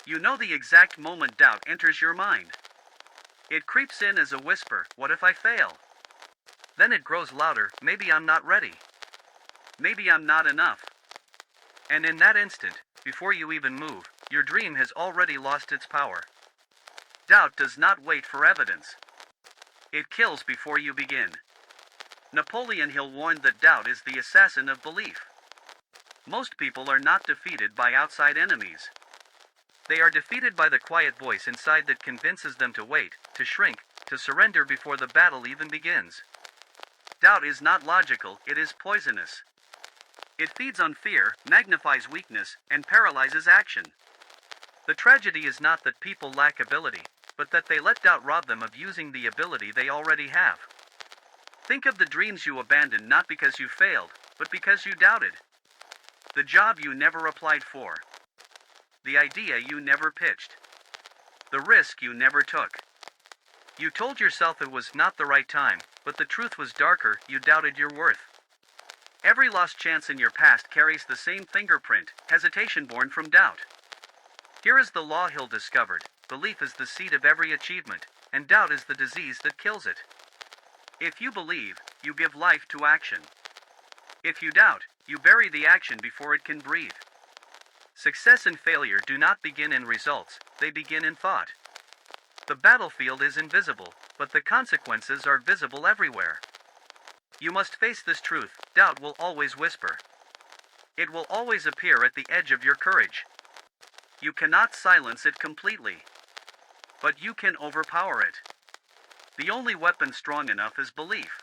You know the exact moment doubt enters your mind. It creeps in as a whisper, what if I fail? Then it grows louder, maybe I'm not ready. Maybe I'm not enough. And in that instant, before you even move, your dream has already lost its power. Doubt does not wait for evidence. It kills before you begin. Napoleon Hill warned that doubt is the assassin of belief. Most people are not defeated by outside enemies. They are defeated by the quiet voice inside that convinces them to wait, to shrink, to surrender before the battle even begins. Doubt is not logical, it is poisonous. It feeds on fear, magnifies weakness, and paralyzes action. The tragedy is not that people lack ability, but that they let doubt rob them of using the ability they already have. Think of the dreams you abandoned not because you failed, but because you doubted. The job you never applied for. The idea you never pitched. The risk you never took. You told yourself it was not the right time, but the truth was darker, you doubted your worth. Every lost chance in your past carries the same fingerprint, hesitation born from doubt. Here is the law Hill discovered: belief is the seed of every achievement, and doubt is the disease that kills it. If you believe, you give life to action. If you doubt, you bury the action before it can breathe. Success and failure do not begin in results, they begin in thought. The battlefield is invisible, but the consequences are visible everywhere. You must face this truth: doubt will always whisper. It will always appear at the edge of your courage. You cannot silence it completely, but you can overpower it. The only weapon strong enough is belief.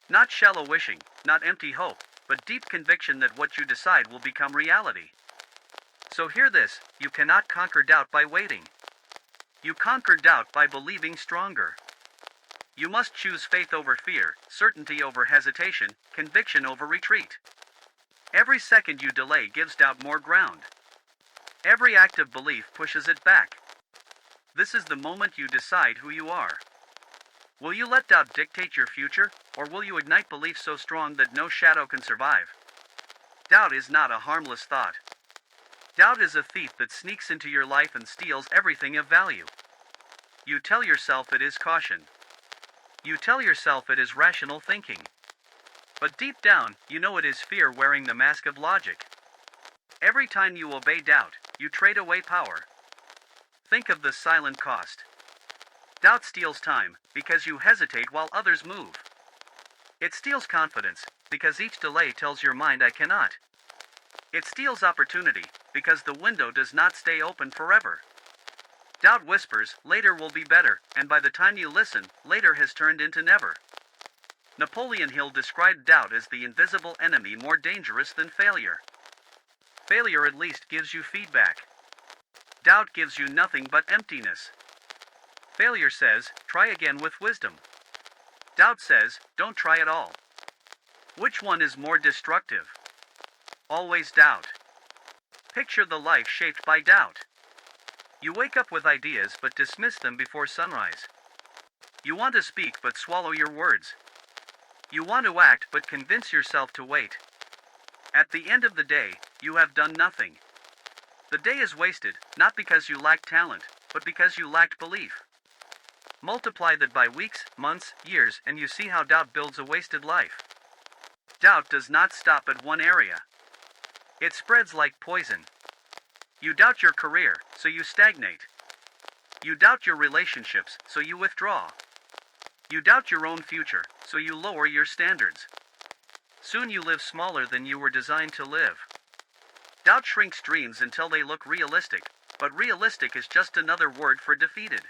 Not shallow wishing, not empty hope, but deep conviction that what you decide will become reality. So hear this: you cannot conquer doubt by waiting. You conquer doubt by believing stronger. You must choose faith over fear, certainty over hesitation, conviction over retreat. Every second you delay gives doubt more ground. Every act of belief pushes it back. This is the moment you decide who you are. Will you let doubt dictate your future, or will you ignite belief so strong that no shadow can survive? Doubt is not a harmless thought. Doubt is a thief that sneaks into your life and steals everything of value. You tell yourself it is caution. You tell yourself it is rational thinking. But deep down, you know it is fear wearing the mask of logic. Every time you obey doubt, you trade away power. Think of the silent cost. Doubt steals time, because you hesitate while others move. It steals confidence, because each delay tells your mind I cannot. It steals opportunity, because the window does not stay open forever. Doubt whispers, later will be better, and by the time you listen, later has turned into never. Napoleon Hill described doubt as the invisible enemy more dangerous than failure. Failure at least gives you feedback. Doubt gives you nothing but emptiness. Failure says, try again with wisdom. Doubt says, don't try at all. Which one is more destructive? Always doubt. Picture the life shaped by doubt. You wake up with ideas but dismiss them before sunrise. You want to speak but swallow your words. You want to act but convince yourself to wait. At the end of the day, you have done nothing. The day is wasted, not because you lacked talent, but because you lacked belief. Multiply that by weeks, months, years, and you see how doubt builds a wasted life. Doubt does not stop at one area. It spreads like poison. You doubt your career, so you stagnate. You doubt your relationships, so you withdraw. You doubt your own future, so you lower your standards. Soon you live smaller than you were designed to live. Doubt shrinks dreams until they look realistic, but realistic is just another word for defeated.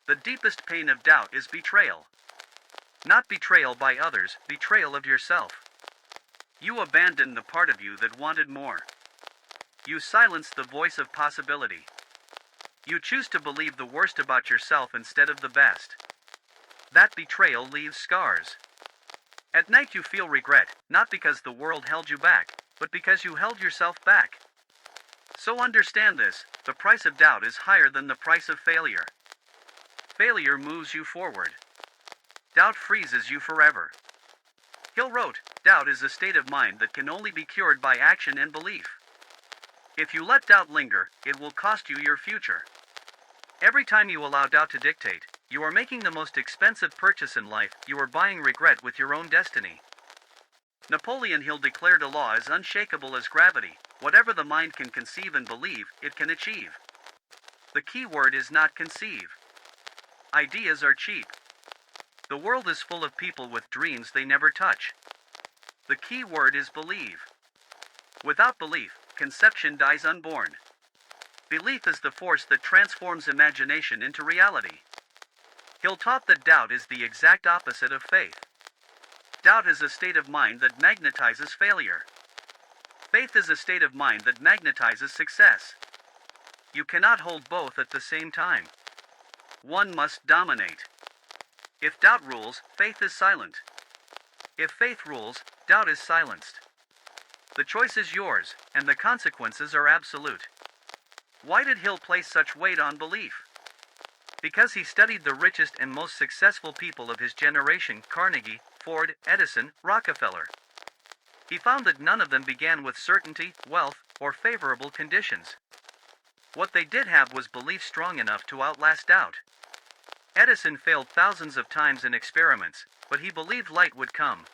The deepest pain of doubt is betrayal. Not betrayal by others, betrayal of yourself. You abandoned the part of you that wanted more. You silence the voice of possibility. You choose to believe the worst about yourself instead of the best. That betrayal leaves scars. At night you feel regret, not because the world held you back, but because you held yourself back. So understand this: the price of doubt is higher than the price of failure. Failure moves you forward. Doubt freezes you forever. Hill wrote, doubt is a state of mind that can only be cured by action and belief. If you let doubt linger, it will cost you your future. Every time you allow doubt to dictate, you are making the most expensive purchase in life. You are buying regret with your own destiny. Napoleon Hill declared a law as unshakable as gravity: whatever the mind can conceive and believe, it can achieve. The key word is not conceive. Ideas are cheap. The world is full of people with dreams they never touch. The key word is believe. Without belief, conception dies unborn. Belief is the force that transforms imagination into reality. Hill taught that doubt is the exact opposite of faith. Doubt is a state of mind that magnetizes failure. Faith is a state of mind that magnetizes success. You cannot hold both at the same time. One must dominate. If doubt rules, faith is silent. If faith rules, doubt is silenced. The choice is yours, and the consequences are absolute. Why did Hill place such weight on belief? Because he studied the richest and most successful people of his generation: Carnegie, Ford, Edison, Rockefeller. He found that none of them began with certainty, wealth, or favorable conditions. What they did have was belief strong enough to outlast doubt. Edison failed thousands of times in experiments, but he believed light would come.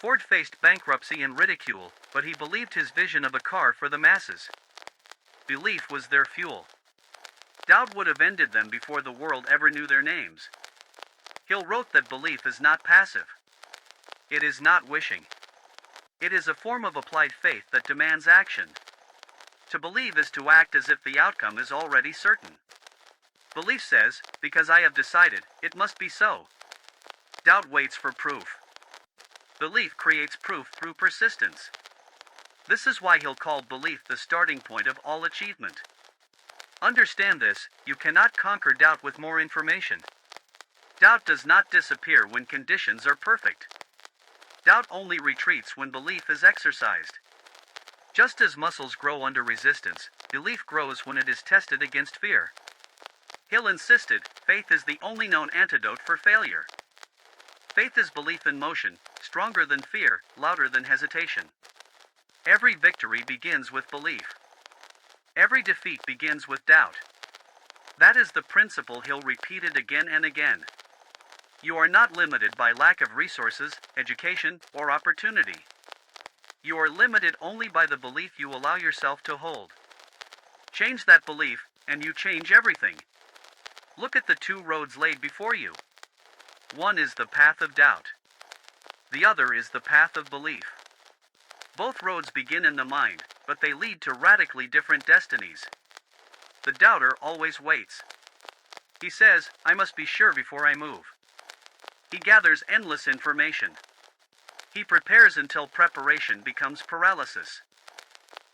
Ford faced bankruptcy and ridicule, but he believed his vision of a car for the masses. Belief was their fuel. Doubt would have ended them before the world ever knew their names. Hill wrote that belief is not passive. It is not wishing. It is a form of applied faith that demands action. To believe is to act as if the outcome is already certain. Belief says, because I have decided, it must be so. Doubt waits for proof. Belief creates proof through persistence. This is why Hill called belief the starting point of all achievement. Understand this: you cannot conquer doubt with more information. Doubt does not disappear when conditions are perfect. Doubt only retreats when belief is exercised. Just as muscles grow under resistance, belief grows when it is tested against fear. Hill insisted, faith is the only known antidote for failure. Faith is belief in motion, stronger than fear, louder than hesitation. Every victory begins with belief. Every defeat begins with doubt. That is the principle Hill repeated again and again. You are not limited by lack of resources, education, or opportunity. You are limited only by the belief you allow yourself to hold. Change that belief, and you change everything. Look at the two roads laid before you. One is the path of doubt. The other is the path of belief. Both roads begin in the mind, but they lead to radically different destinies. The doubter always waits. He says, I must be sure before I move. He gathers endless information. He prepares until preparation becomes paralysis.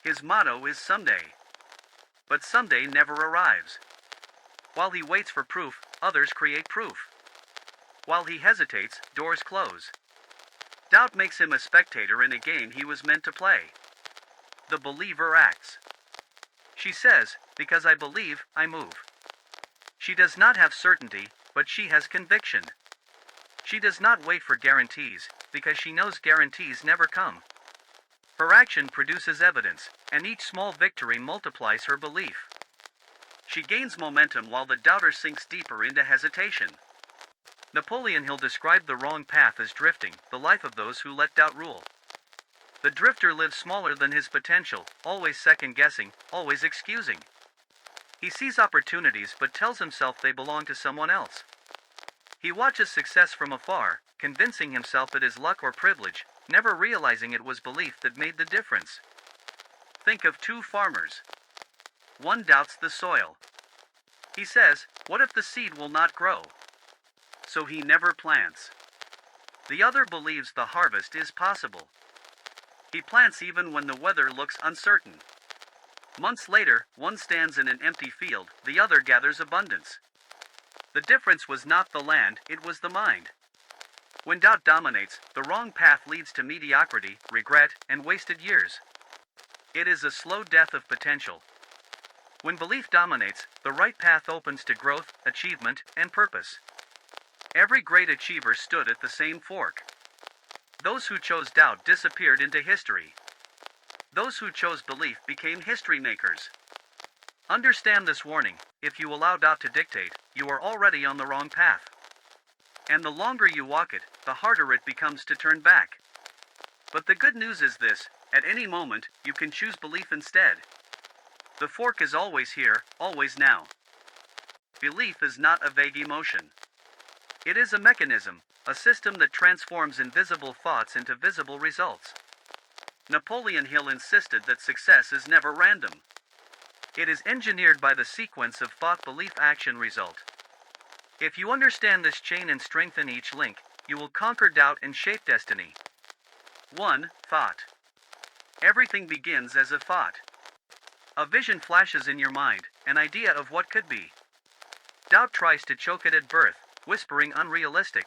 His motto is someday. But someday never arrives. While he waits for proof, others create proof. While he hesitates, doors close. Doubt makes him a spectator in a game he was meant to play. The believer acts. She says, because I believe, I move. She does not have certainty, but she has conviction. She does not wait for guarantees, because she knows guarantees never come. Her action produces evidence, and each small victory multiplies her belief. She gains momentum while the doubter sinks deeper into hesitation. Napoleon Hill described the wrong path as drifting, the life of those who let doubt rule. The drifter lives smaller than his potential, always second-guessing, always excusing. He sees opportunities but tells himself they belong to someone else. He watches success from afar, convincing himself it is luck or privilege, never realizing it was belief that made the difference. Think of two farmers. One doubts the soil. He says, what if the seed will not grow? So he never plants. The other believes the harvest is possible. He plants even when the weather looks uncertain. Months later, one stands in an empty field, the other gathers abundance. The difference was not the land, it was the mind. When doubt dominates, the wrong path leads to mediocrity, regret, and wasted years. It is a slow death of potential. When belief dominates, the right path opens to growth, achievement, and purpose. Every great achiever stood at the same fork. Those who chose doubt disappeared into history. Those who chose belief became history makers. Understand this warning: if you allow doubt to dictate, you are already on the wrong path. And the longer you walk it, the harder it becomes to turn back. But the good news is this: at any moment, you can choose belief instead. The fork is always here, always now. Belief is not a vague emotion. It is a mechanism, a system that transforms invisible thoughts into visible results. Napoleon Hill insisted that success is never random. It is engineered by the sequence of thought, belief, action, result. If you understand this chain and strengthen each link, you will conquer doubt and shape destiny. 1. Thought. Everything begins as a thought. A vision flashes in your mind, an idea of what could be. Doubt tries to choke it at birth, whispering unrealistic.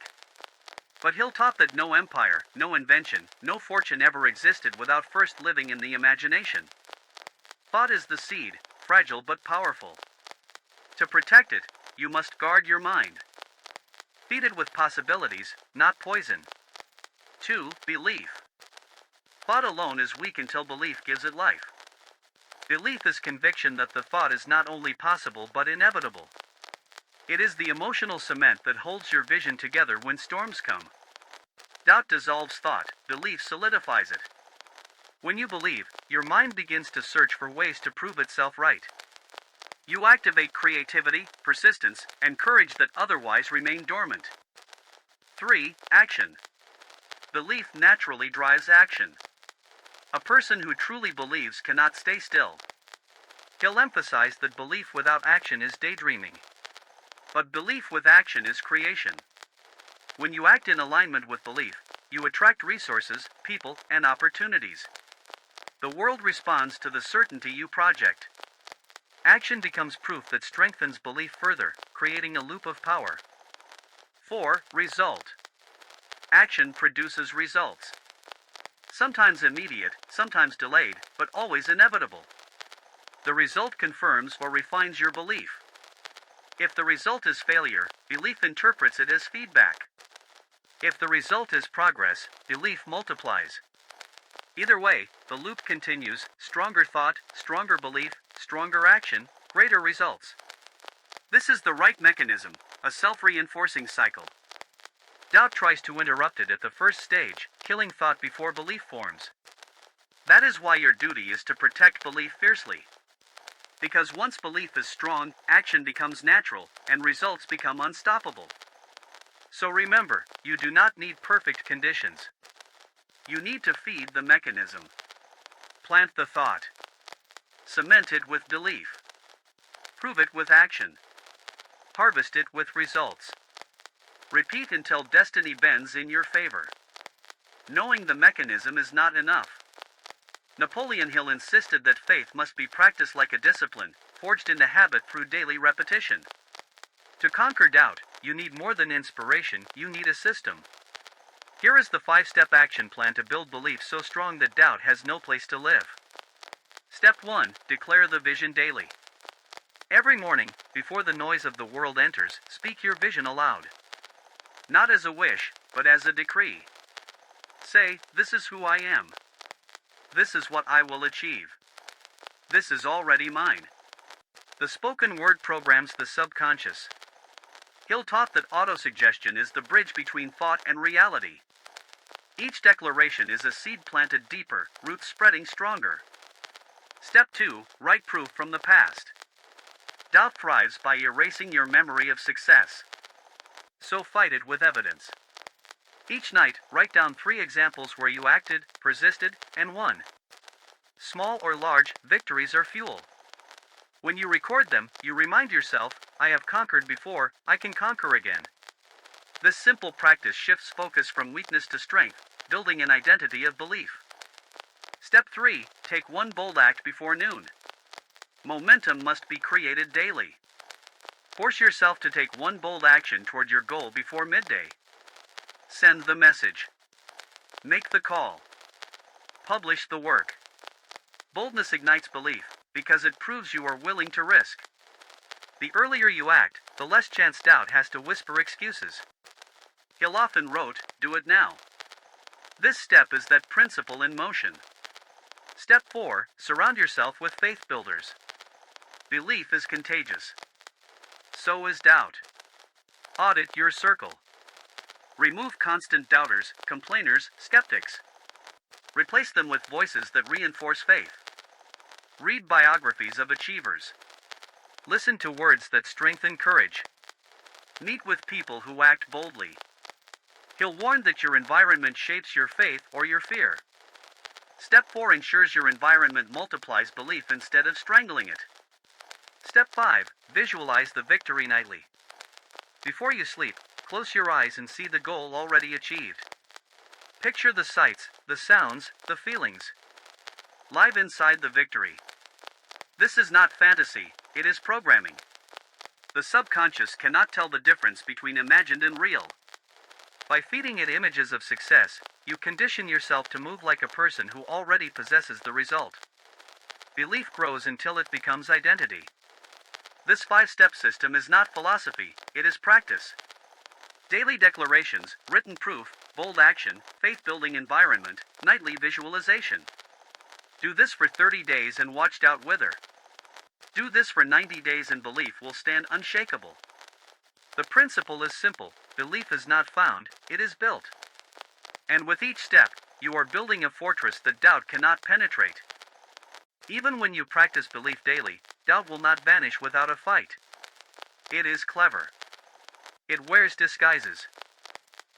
But Hill taught that no empire, no invention, no fortune ever existed without first living in the imagination. Thought is the seed, fragile but powerful. To protect it, you must guard your mind. Feed it with possibilities, not poison. 2. Belief. Thought alone is weak until belief gives it life. Belief is conviction that the thought is not only possible but inevitable. It is the emotional cement that holds your vision together when storms come. Doubt dissolves thought, belief solidifies it. When you believe, your mind begins to search for ways to prove itself right. You activate creativity, persistence, and courage that otherwise remain dormant. 3. Action. Belief naturally drives action. A person who truly believes cannot stay still. He'll emphasize that belief without action is daydreaming. But belief with action is creation. When you act in alignment with belief, you attract resources, people, and opportunities. The world responds to the certainty you project. Action becomes proof that strengthens belief further, creating a loop of power. 4. Result. Action produces results. Sometimes immediate, sometimes delayed, but always inevitable. The result confirms or refines your belief. If the result is failure, belief interprets it as feedback. If the result is progress, belief multiplies. Either way, the loop continues: stronger thought, stronger belief, stronger action, greater results. This is the right mechanism, a self-reinforcing cycle. Doubt tries to interrupt it at the first stage, killing thought before belief forms. That is why your duty is to protect belief fiercely. Because once belief is strong, action becomes natural, and results become unstoppable. So remember, you do not need perfect conditions. You need to feed the mechanism. Plant the thought. Cement it with belief. Prove it with action. Harvest it with results. Repeat until destiny bends in your favor. Knowing the mechanism is not enough. Napoleon Hill insisted that faith must be practiced like a discipline, forged into habit through daily repetition. To conquer doubt, you need more than inspiration, you need a system. Here is the 5-step action plan to build belief so strong that doubt has no place to live. Step 1. Declare the vision daily. Every morning, before the noise of the world enters, speak your vision aloud. Not as a wish, but as a decree. Say, "This is who I am. This is what I will achieve. This is already mine." The spoken word programs the subconscious. Hill taught that autosuggestion is the bridge between thought and reality. Each declaration is a seed planted deeper, roots spreading stronger. Step 2. Write proof from the past. Doubt thrives by erasing your memory of success. So fight it with evidence. Each night, write down 3 examples where you acted, persisted, and won. Small or large, victories are fuel. When you record them, you remind yourself, "I have conquered before, I can conquer again." This simple practice shifts focus from weakness to strength, building an identity of belief. Step 3. Take one bold act before noon. Momentum must be created daily. Force yourself to take one bold action toward your goal before midday. Send the message. Make the call. Publish the work. Boldness ignites belief, because it proves you are willing to risk. The earlier you act, the less chance doubt has to whisper excuses. Hill often wrote, "Do it now." This step is that principle in motion. Step 4. Surround yourself with faith builders. Belief is contagious. So is doubt. Audit your circle. Remove constant doubters, complainers, skeptics. Replace them with voices that reinforce faith. Read biographies of achievers. Listen to words that strengthen courage. Meet with people who act boldly. He'll warn that your environment shapes your faith or your fear. Step 4 ensures your environment multiplies belief instead of strangling it. Step 5. Visualize the victory nightly. Before you sleep, close your eyes and see the goal already achieved. Picture the sights, the sounds, the feelings. Live inside the victory. This is not fantasy, it is programming. The subconscious cannot tell the difference between imagined and real. By feeding it images of success, you condition yourself to move like a person who already possesses the result. Belief grows until it becomes identity. This 5-step system is not philosophy, it is practice. Daily declarations, written proof, bold action, faith-building environment, nightly visualization. Do this for 30 days and watch doubt wither. Do this for 90 days and belief will stand unshakable. The principle is simple, belief is not found, it is built. And with each step, you are building a fortress that doubt cannot penetrate. Even when you practice belief daily, doubt will not vanish without a fight. It is clever. It wears disguises.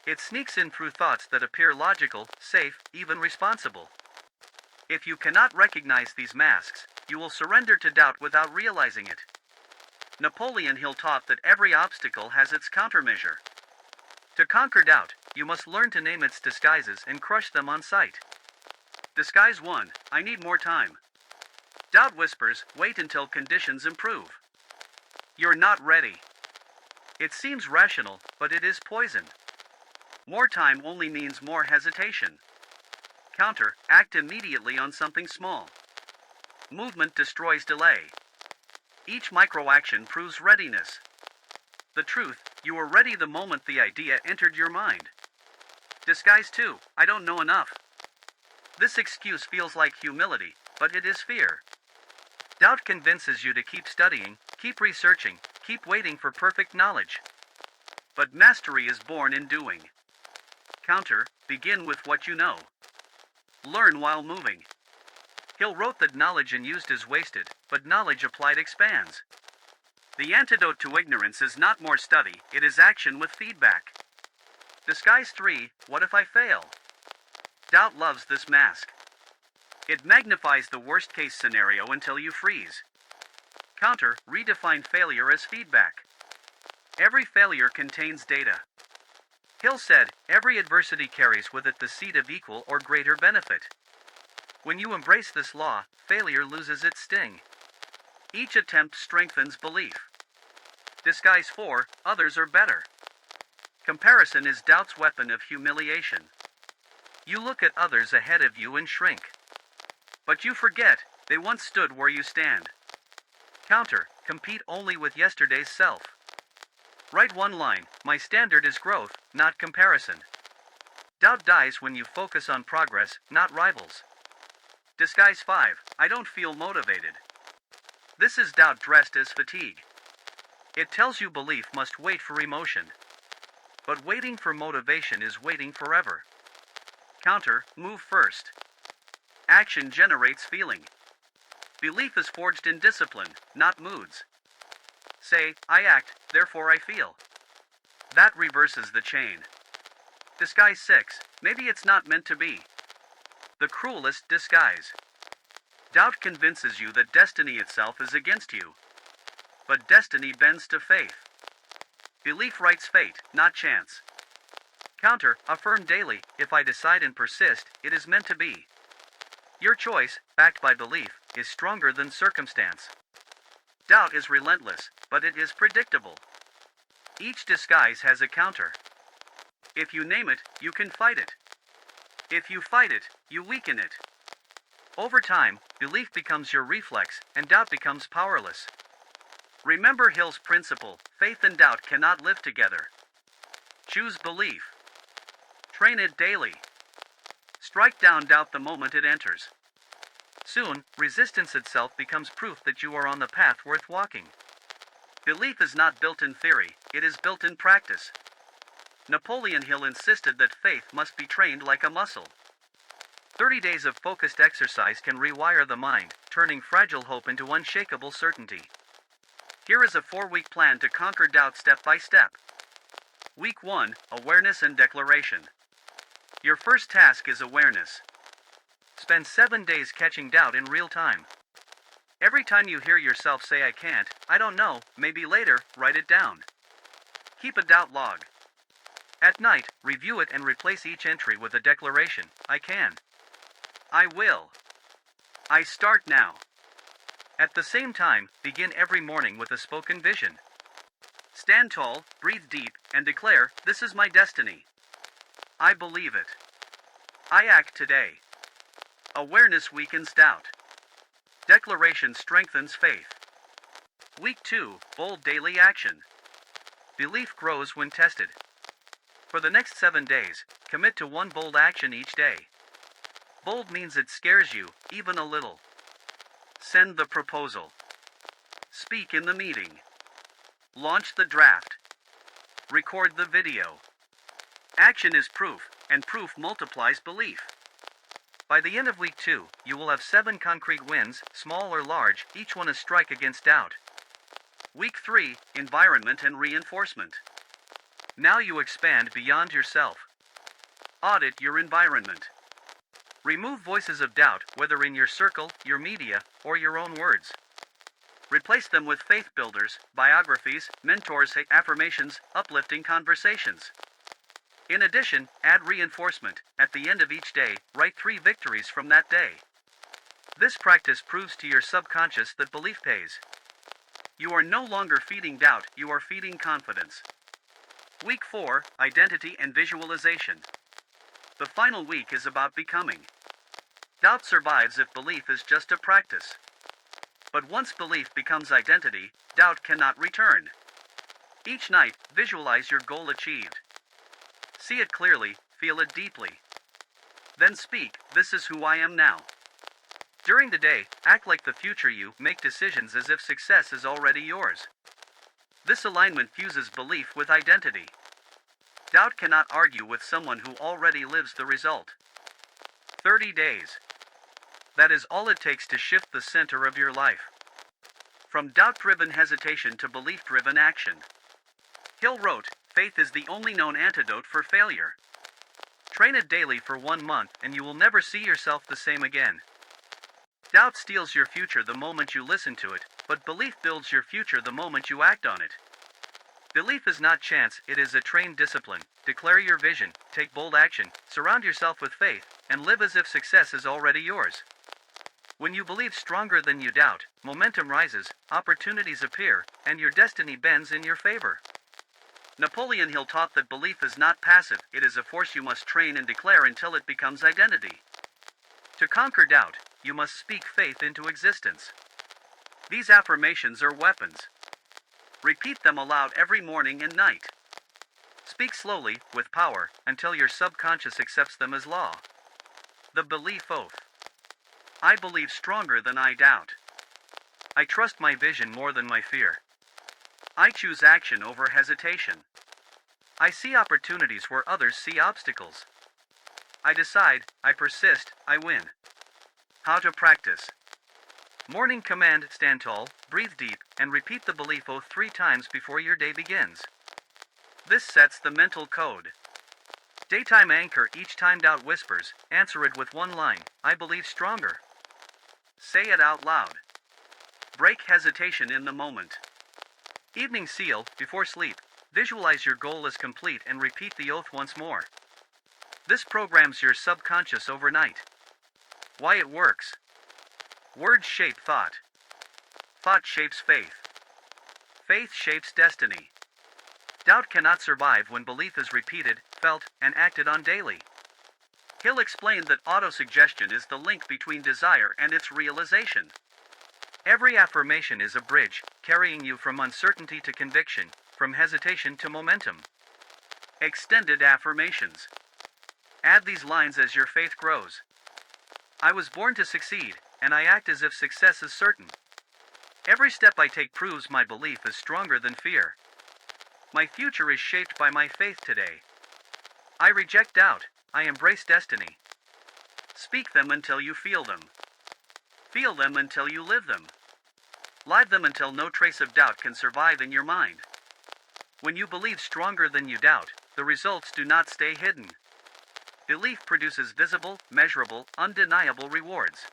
It sneaks in through thoughts that appear logical, safe, even responsible. If you cannot recognize these masks, you will surrender to doubt without realizing it. Napoleon Hill taught that every obstacle has its countermeasure. To conquer doubt, you must learn to name its disguises and crush them on sight. Disguise 1. I need more time. Doubt whispers, wait until conditions improve. You're not ready. It seems rational, but it is poison. More time only means more hesitation. Counter, act immediately on something small. Movement destroys delay. Each micro-action proves readiness. The truth, you were ready the moment the idea entered your mind. Disguise 2, I don't know enough. This excuse feels like humility, but it is fear. Doubt convinces you to keep studying, keep researching, keep waiting for perfect knowledge. But mastery is born in doing. Counter, begin with what you know. Learn while moving. Hill wrote that knowledge unused is wasted, but knowledge applied expands. The antidote to ignorance is not more study, it is action with feedback. Disguise 3, what if I fail? Doubt loves this mask. It magnifies the worst-case scenario until you freeze. Counter, redefine failure as feedback. Every failure contains data. Hill said, every adversity carries with it the seed of equal or greater benefit. When you embrace this law, failure loses its sting. Each attempt strengthens belief. Disguise 4, others are better. Comparison is doubt's weapon of humiliation. You look at others ahead of you and shrink. But you forget, they once stood where you stand. Counter, compete only with yesterday's self. Write one line, my standard is growth, not comparison. Doubt dies when you focus on progress, not rivals. Disguise 5, I don't feel motivated. This is doubt dressed as fatigue. It tells you belief must wait for emotion. But waiting for motivation is waiting forever. Counter, move first. Action generates feeling. Belief is forged in discipline, not moods. Say, I act, therefore I feel. That reverses the chain. Disguise 6, maybe it's not meant to be. The cruelest disguise. Doubt convinces you that destiny itself is against you. But destiny bends to faith. Belief writes fate, not chance. Counter, affirm daily, if I decide and persist, it is meant to be. Your choice, backed by belief, is stronger than circumstance. Doubt is relentless, but it is predictable. Each disguise has a counter. If you name it, you can fight it. If you fight it, you weaken it. Over time, belief becomes your reflex, and doubt becomes powerless. Remember Hill's principle, faith and doubt cannot live together. Choose belief. Train it daily. Strike down doubt the moment it enters. Soon, resistance itself becomes proof that you are on the path worth walking. Belief is not built in theory, it is built in practice. Napoleon Hill insisted that faith must be trained like a muscle. 30 days of focused exercise can rewire the mind, turning fragile hope into unshakable certainty. Here is a 4-week plan to conquer doubt step by step. Week 1, Awareness and Declaration. Your first task is awareness. Spend 7 days catching doubt in real time. Every time you hear yourself say I can't, I don't know, maybe later, write it down. Keep a doubt log. At night, review it and replace each entry with a declaration. I can. I will. I start now. At the same time, begin every morning with a spoken vision. Stand tall, breathe deep, and declare, this is my destiny. I believe it. I act today. Awareness weakens doubt. Declaration strengthens faith. Week 2, Bold Daily Action. Belief grows when tested. For the next 7 days, commit to one bold action each day. Bold means it scares you, even a little. Send the proposal. Speak in the meeting. Launch the draft. Record the video. Action is proof, and proof multiplies belief. By the end of week 2, you will have 7 concrete wins, small or large, each one a strike against doubt. Week 3, Environment and Reinforcement. Now you expand beyond yourself. Audit your environment. Remove voices of doubt, whether in your circle, your media, or your own words. Replace them with faith builders, biographies, mentors, affirmations, uplifting conversations. In addition, add reinforcement. At the end of each day, write 3 victories from that day. This practice proves to your subconscious that belief pays. You are no longer feeding doubt, you are feeding confidence. Week 4, Identity and Visualization. The final week is about becoming. Doubt survives if belief is just a practice. But once belief becomes identity, doubt cannot return. Each night, visualize your goal achieved. See it clearly, feel it deeply. Then speak, this is who I am now. During the day, act like the future you, make decisions as if success is already yours. This alignment fuses belief with identity. Doubt cannot argue with someone who already lives the result. 30 days. That is all it takes to shift the center of your life. From doubt-driven hesitation to belief-driven action. Hill wrote, faith is the only known antidote for failure. Train it daily for 1 month and you will never see yourself the same again. Doubt steals your future the moment you listen to it, but belief builds your future the moment you act on it. Belief is not chance, it is a trained discipline. Declare your vision, take bold action, surround yourself with faith, and live as if success is already yours. When you believe stronger than you doubt, momentum rises, opportunities appear, and your destiny bends in your favor. Napoleon Hill taught that belief is not passive, it is a force you must train and declare until it becomes identity. To conquer doubt, you must speak faith into existence. These affirmations are weapons. Repeat them aloud every morning and night. Speak slowly, with power, until your subconscious accepts them as law. The belief oath. I believe stronger than I doubt. I trust my vision more than my fear. I choose action over hesitation. I see opportunities where others see obstacles. I decide, I persist, I win. How to practice. Morning command, stand tall, breathe deep, and repeat the belief oath 3 times before your day begins. This sets the mental code. Daytime anchor, each time doubt whispers, answer it with 1 line, I believe stronger. Say it out loud. Break hesitation in the moment. Evening seal, before sleep, visualize your goal as complete and repeat the oath once more. This programs your subconscious overnight. Why it works. Words shape thought. Thought shapes faith. Faith shapes destiny. Doubt cannot survive when belief is repeated, felt, and acted on daily. Hill explained that autosuggestion is the link between desire and its realization. Every affirmation is a bridge, carrying you from uncertainty to conviction, from hesitation to momentum. Extended affirmations. Add these lines as your faith grows. I was born to succeed, and I act as if success is certain. Every step I take proves my belief is stronger than fear. My future is shaped by my faith today. I reject doubt, I embrace destiny. Speak them until you feel them. Feel them until you live them. Live them until no trace of doubt can survive in your mind. When you believe stronger than you doubt, the results do not stay hidden. Belief produces visible, measurable, undeniable rewards.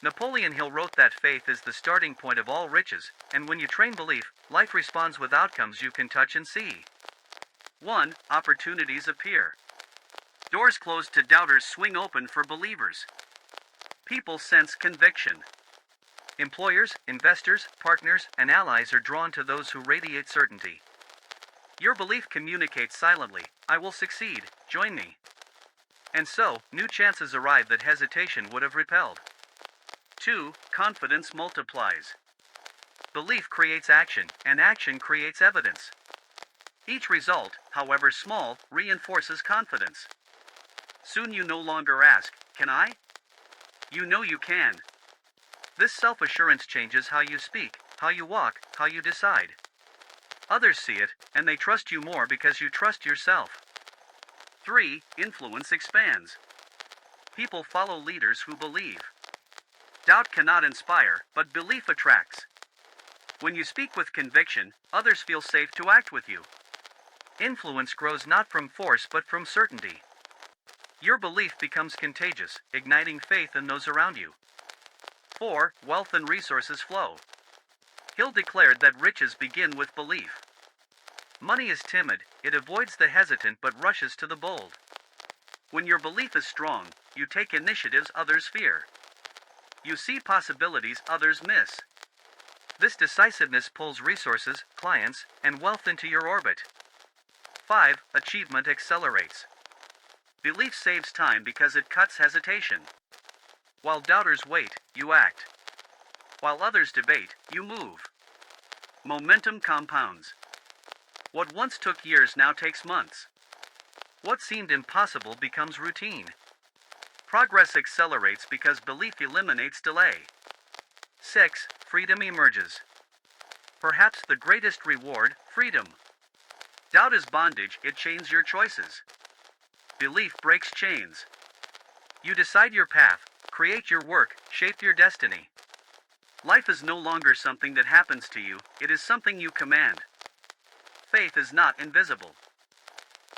Napoleon Hill wrote that faith is the starting point of all riches, and when you train belief, life responds with outcomes you can touch and see. 1. Opportunities appear. Doors closed to doubters swing open for believers. People sense conviction. Employers, investors, partners, and allies are drawn to those who radiate certainty. Your belief communicates silently, I will succeed, join me. And so, new chances arrive that hesitation would have repelled. 2. Confidence multiplies. Belief creates action, and action creates evidence. Each result, however small, reinforces confidence. Soon you no longer ask, can I? You know you can. This self-assurance changes how you speak, how you walk, how you decide. Others see it, and they trust you more because you trust yourself. 3. Influence expands. People follow leaders who believe. Doubt cannot inspire, but belief attracts. When you speak with conviction, others feel safe to act with you. Influence grows not from force but from certainty. Your belief becomes contagious, igniting faith in those around you. 4. Wealth and resources flow. Hill declared that riches begin with belief. Money is timid, it avoids the hesitant but rushes to the bold. When your belief is strong, you take initiatives others fear. You see possibilities others miss. This decisiveness pulls resources, clients, and wealth into your orbit. 5. Achievement accelerates. Belief saves time because it cuts hesitation. While doubters wait, you act. While others debate, you move. Momentum compounds. What once took years now takes months. What seemed impossible becomes routine. Progress accelerates because belief eliminates delay. 6. Freedom emerges. Perhaps the greatest reward, freedom. Doubt is bondage, it chains your choices. Belief breaks chains. You decide your path, create your work, shape your destiny. Life is no longer something that happens to you, it is something you command. Faith is not invisible.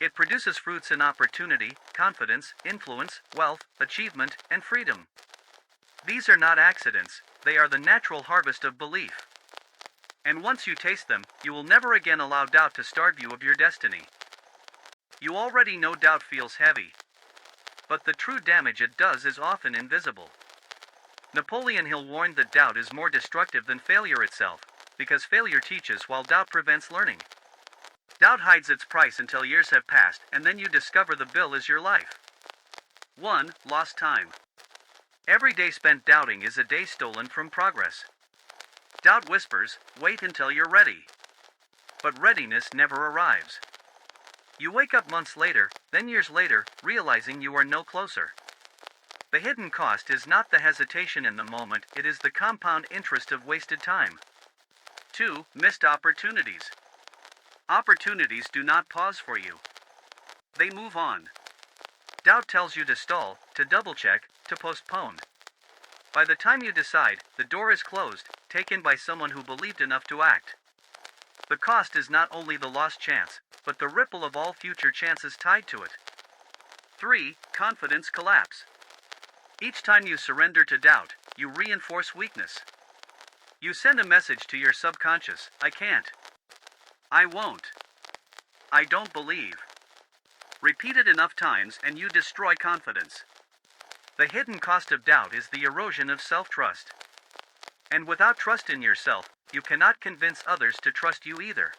It produces fruits in opportunity, confidence, influence, wealth, achievement, and freedom. These are not accidents, they are the natural harvest of belief. And once you taste them, you will never again allow doubt to starve you of your destiny. You already know doubt feels heavy. But the true damage it does is often invisible. Napoleon Hill warned that doubt is more destructive than failure itself, because failure teaches while doubt prevents learning. Doubt hides its price until years have passed, and then you discover the bill is your life. 1. Lost time. Every day spent doubting is a day stolen from progress. Doubt whispers, wait until you're ready. But readiness never arrives. You wake up months later, then years later, realizing you are no closer. The hidden cost is not the hesitation in the moment, it is the compound interest of wasted time. 2. Missed opportunities. Opportunities do not pause for you. They move on. Doubt tells you to stall, to double-check, to postpone. By the time you decide, the door is closed, taken by someone who believed enough to act. The cost is not only the lost chance, but the ripple of all future chances tied to it. 3. Confidence collapse. Each time you surrender to doubt, you reinforce weakness. You send a message to your subconscious, I can't. I won't. I don't believe. Repeat it enough times and you destroy confidence. The hidden cost of doubt is the erosion of self-trust. And without trust in yourself, you cannot convince others to trust you either.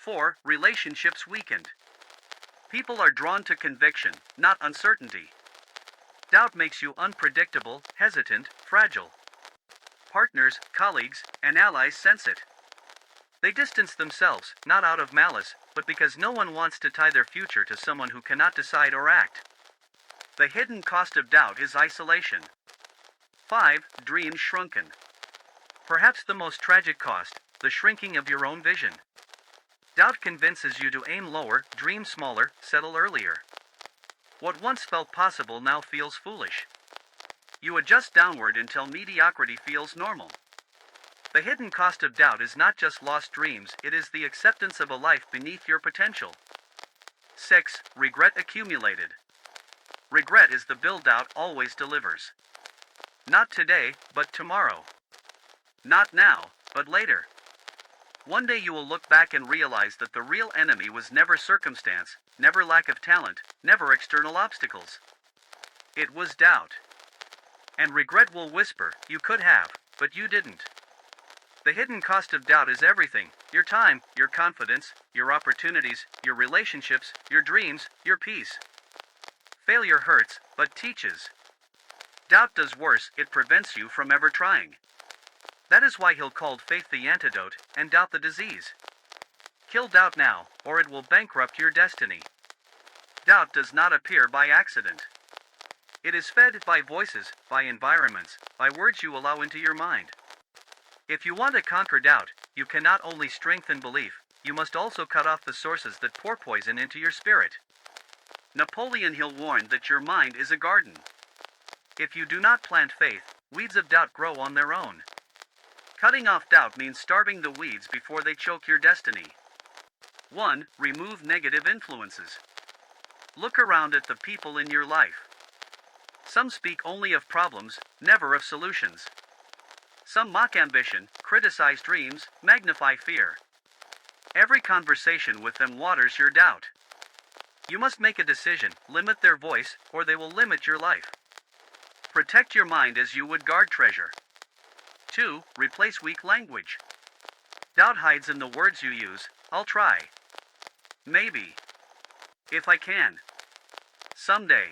4. Relationships weakened. People are drawn to conviction, not uncertainty. Doubt makes you unpredictable, hesitant, fragile. Partners, colleagues, and allies sense it. They distance themselves, not out of malice, but because no one wants to tie their future to someone who cannot decide or act. The hidden cost of doubt is isolation. 5. Dreams shrunken. Perhaps the most tragic cost, the shrinking of your own vision. Doubt convinces you to aim lower, dream smaller, settle earlier. What once felt possible now feels foolish. You adjust downward until mediocrity feels normal. The hidden cost of doubt is not just lost dreams, it is the acceptance of a life beneath your potential. 6. Regret accumulated. Regret is the bill doubt always delivers. Not today, but tomorrow. Not now, but later. One day you will look back and realize that the real enemy was never circumstance, never lack of talent, never external obstacles. It was doubt. And regret will whisper, you could have, but you didn't. The hidden cost of doubt is everything: your time, your confidence, your opportunities, your relationships, your dreams, your peace. Failure hurts, but teaches. Doubt does worse, it prevents you from ever trying. That is why Hill called faith the antidote, and doubt the disease. Kill doubt now, or it will bankrupt your destiny. Doubt does not appear by accident. It is fed by voices, by environments, by words you allow into your mind. If you want to conquer doubt, you cannot only strengthen belief, you must also cut off the sources that pour poison into your spirit. Napoleon Hill warned that your mind is a garden. If you do not plant faith, weeds of doubt grow on their own. Cutting off doubt means starving the weeds before they choke your destiny. 1. Remove negative influences. Look around at the people in your life. Some speak only of problems, never of solutions. Some mock ambition, criticize dreams, magnify fear. Every conversation with them waters your doubt. You must make a decision, limit their voice, or they will limit your life. Protect your mind as you would guard treasure. 2. Replace weak language. Doubt hides in the words you use: I'll try. Maybe. If I can. Someday.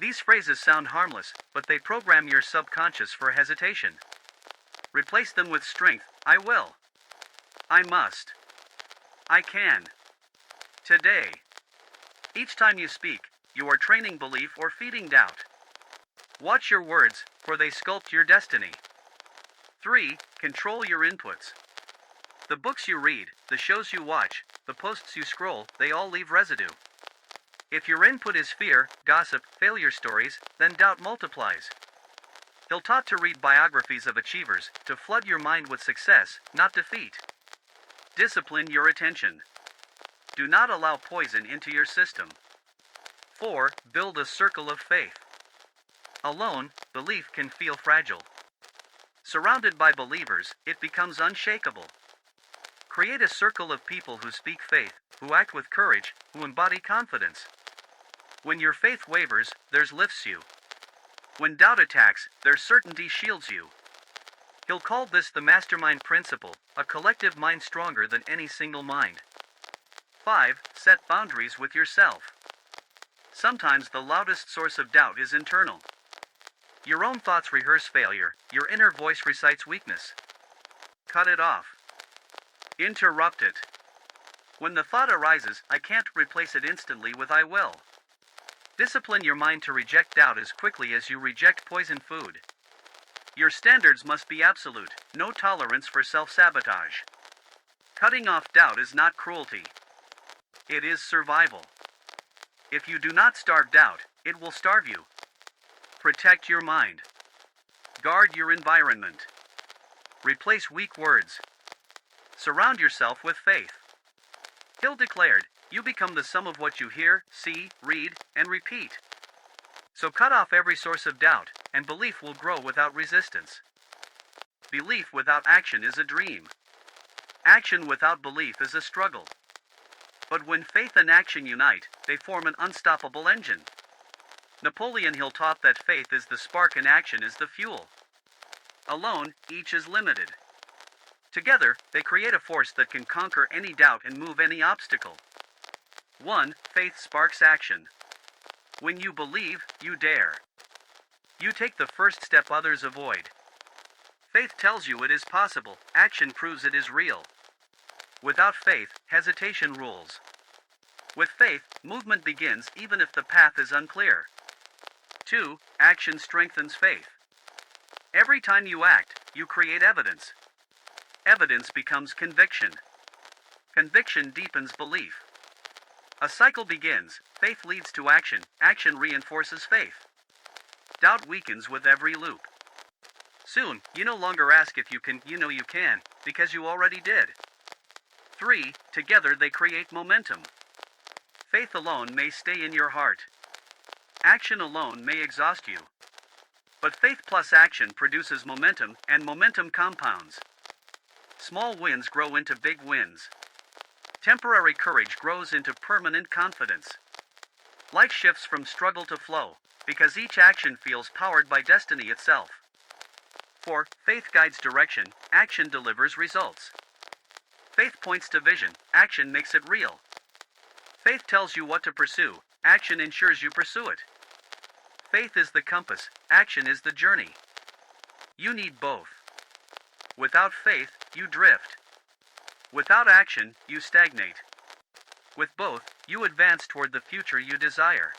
These phrases sound harmless, but they program your subconscious for hesitation. Replace them with strength: I will. I must. I can. Today. Each time you speak, you are training belief or feeding doubt. Watch your words, for they sculpt your destiny. 3. Control your inputs. The books you read, the shows you watch, the posts you scroll, they all leave residue. If your input is fear, gossip, failure stories, then doubt multiplies. Hill taught to read biographies of achievers, to flood your mind with success, not defeat. Discipline your attention. Do not allow poison into your system. 4. Build a circle of faith. Alone, belief can feel fragile. Surrounded by believers, it becomes unshakable. Create a circle of people who speak faith, who act with courage, who embody confidence. When your faith wavers, theirs lifts you. When doubt attacks, their certainty shields you. Hill called this the mastermind principle, a collective mind stronger than any single mind. 5. Set boundaries with yourself. Sometimes the loudest source of doubt is internal. Your own thoughts rehearse failure, your inner voice recites weakness. Cut it off. Interrupt it. When the thought arises, I can't, replace it instantly with I will. Discipline your mind to reject doubt as quickly as you reject poison food. Your standards must be absolute, no tolerance for self-sabotage. Cutting off doubt is not cruelty. It is survival. If you do not starve doubt, it will starve you. Protect your mind. Guard your environment. Replace weak words. Surround yourself with faith. Hill declared, you become the sum of what you hear, see, read, and repeat. So cut off every source of doubt, and belief will grow without resistance. Belief without action is a dream. Action without belief is a struggle. But when faith and action unite, they form an unstoppable engine. Napoleon Hill taught that faith is the spark and action is the fuel. Alone, each is limited. Together, they create a force that can conquer any doubt and move any obstacle. 1. Faith sparks action. When you believe, you dare. You take the first step others avoid. Faith tells you it is possible, action proves it is real. Without faith, hesitation rules. With faith, movement begins even if the path is unclear. 2. Action strengthens faith. Every time you act, you create evidence. Evidence becomes conviction. Conviction deepens belief. A cycle begins, faith leads to action, action reinforces faith. Doubt weakens with every loop. Soon, you no longer ask if you can, you know you can, because you already did. 3. Together they create momentum. Faith alone may stay in your heart. Action alone may exhaust you. But faith plus action produces momentum, and momentum compounds. Small wins grow into big wins. Temporary courage grows into permanent confidence. Life shifts from struggle to flow, because each action feels powered by destiny itself. 4. Faith guides direction, action delivers results. Faith points to vision, action makes it real. Faith tells you what to pursue, action ensures you pursue it. Faith is the compass, action is the journey. You need both. Without faith, you drift. Without action, you stagnate. With both, you advance toward the future you desire.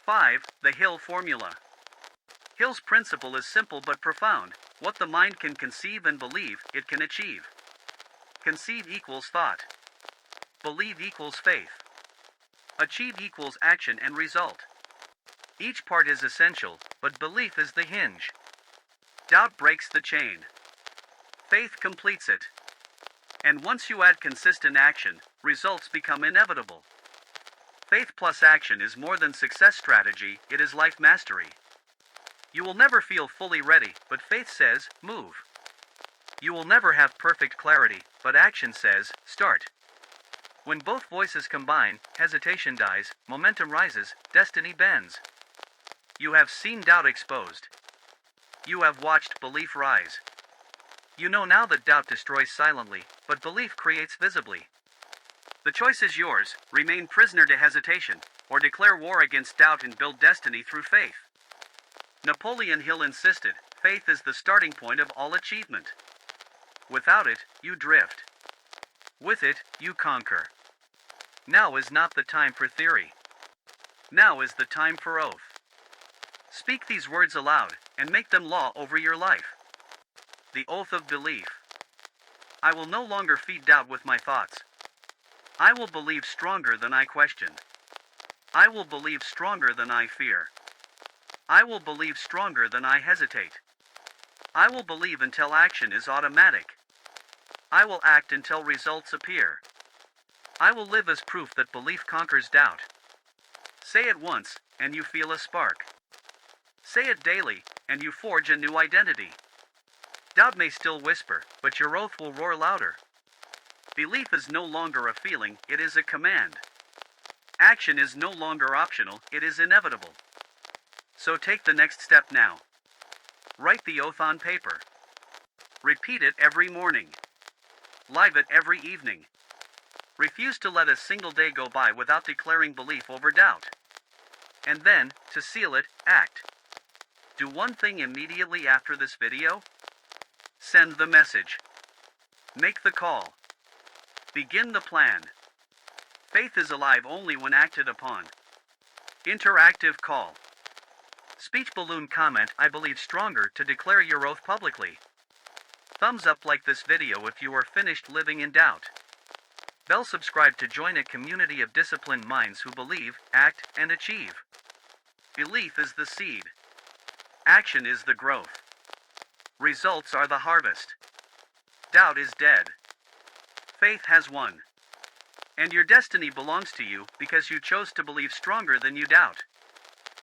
5. The Hill Formula. Hill's principle is simple but profound. What the mind can conceive and believe, it can achieve. Conceive equals thought. Believe equals faith. Achieve equals action and result. Each part is essential, but belief is the hinge. Doubt breaks the chain. Faith completes it. And once you add consistent action, results become inevitable. Faith plus action is more than success strategy, it is life mastery. You will never feel fully ready, but faith says, move. You will never have perfect clarity, but action says, start. When both voices combine, hesitation dies, momentum rises, destiny bends. You have seen doubt exposed. You have watched belief rise. You know now that doubt destroys silently, but belief creates visibly. The choice is yours: remain prisoner to hesitation, or declare war against doubt and build destiny through faith. Napoleon Hill insisted, faith is the starting point of all achievement. Without it, you drift. With it, you conquer. Now is not the time for theory. Now is the time for oath. Speak these words aloud, and make them law over your life. The oath of belief. I will no longer feed doubt with my thoughts. I will believe stronger than I question. I will believe stronger than I fear. I will believe stronger than I hesitate. I will believe until action is automatic. I will act until results appear. I will live as proof that belief conquers doubt. Say it once, and you feel a spark. Say it daily, and you forge a new identity. Doubt may still whisper, but your oath will roar louder. Belief is no longer a feeling, it is a command. Action is no longer optional, it is inevitable. So take the next step now. Write the oath on paper. Repeat it every morning. Live it every evening. Refuse to let a single day go by without declaring belief over doubt. And then, to seal it, act. Do one thing immediately after this video. Send the message. Make the call. Begin the plan. Faith is alive only when acted upon. Interactive call. Speech balloon comment: I believe stronger to declare your oath publicly. Thumbs up like this video if you are finished living in doubt. Bell subscribe to join a community of disciplined minds who believe, act, and achieve. Belief is the seed. Action is the growth. Results are the harvest. Doubt is dead. Faith has won. And your destiny belongs to you because you chose to believe stronger than you doubt.